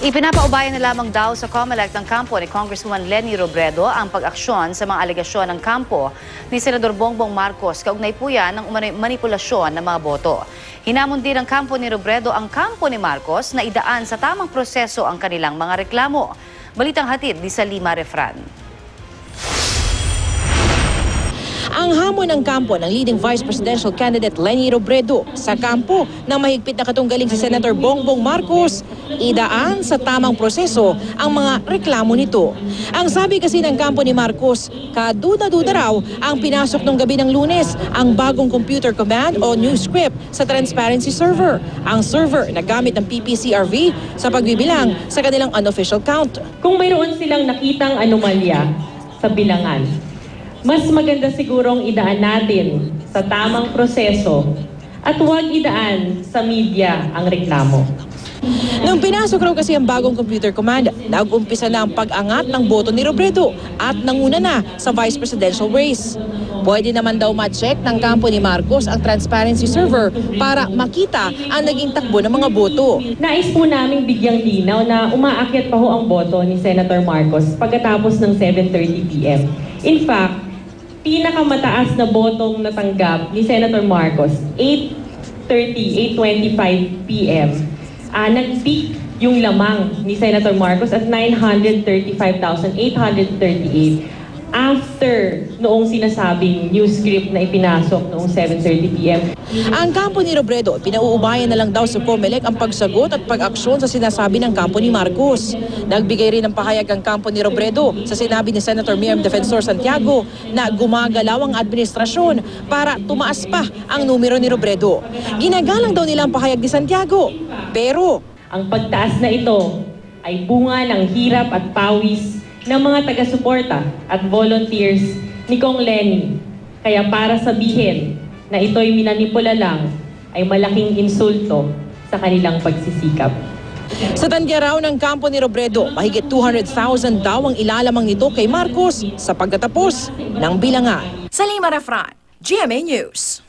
Ipinapaubayan na lamang daw sa COMELEC ng kampo ni Congresswoman Leni Robredo ang pag-aksyon sa mga alegasyon ng kampo ni Senador Bongbong Marcos kaugnay po yan ng manipulasyon ng mga boto. Hinamon din ng kampo ni Robredo ang kampo ni Marcos na idaan sa tamang proseso ang kanilang mga reklamo. Balitang hatid ni Salima Refran. Ang hamon ng kampo ng leading vice presidential candidate Leni Robredo sa kampo ng mahigpit na katunggaling si Senator Bongbong Marcos, idaan sa tamang proseso ang mga reklamo nito. Ang sabi kasi ng kampo ni Marcos, kaduda-duda raw ang pinasok nung gabi ng Lunes ang bagong computer command o new script sa transparency server. Ang server na gamit ng PPCRV sa pagbibilang sa kanilang unofficial count. Kung mayroon silang nakitang anomalya sa bilangan, mas maganda sigurong idaan natin sa tamang proseso at huwag idaan sa media ang reklamo. Nung pinasok raw kasi ang bagong computer command, nag-umpisa na ang pag-angat ng boto ni Robredo at nanguna na sa vice presidential race. Pwede naman daw ma-check ng kampo ni Marcos ang transparency server para makita ang naging takbo ng mga boto. Nais po naming bigyang linaw na umaakyat pa ho ang boto ni Senator Marcos pagkatapos ng 7:30 p.m. In fact, pinakamataas na botong natanggap ni Senator Marcos, 8:25 p.m. Nag-peak yung lamang ni Senator Marcos at 935,838 after noong sinasabing new script na ipinasok noong 7:30 p.m. Ang kampo ni Robredo, pinauubayan na lang daw sa COMELEC ang pagsagot at pag-aksyon sa sinasabi ng kampo ni Marcos. Nagbigay rin ng pahayag ang kampo ni Robredo sa sinabi ni Senator Miriam Defensor Santiago na gumagalaw ang administrasyon para tumaas pa ang numero ni Robredo. Ginagalang daw nila ang pahayag ni Santiago. Pero ang pagtaas na ito ay bunga ng hirap at pawis ng mga taga-suporta at volunteers ni Kong Leni. Kaya para sabihin na ito'y minanipula lang ay malaking insulto sa kanilang pagsisikap. sa tandya raw ng kampo ni Robredo, mahigit 200,000 daw ang ilalamang nito kay Marcos sa pagtatapos ng bilangan. Salima Refran, GMA News.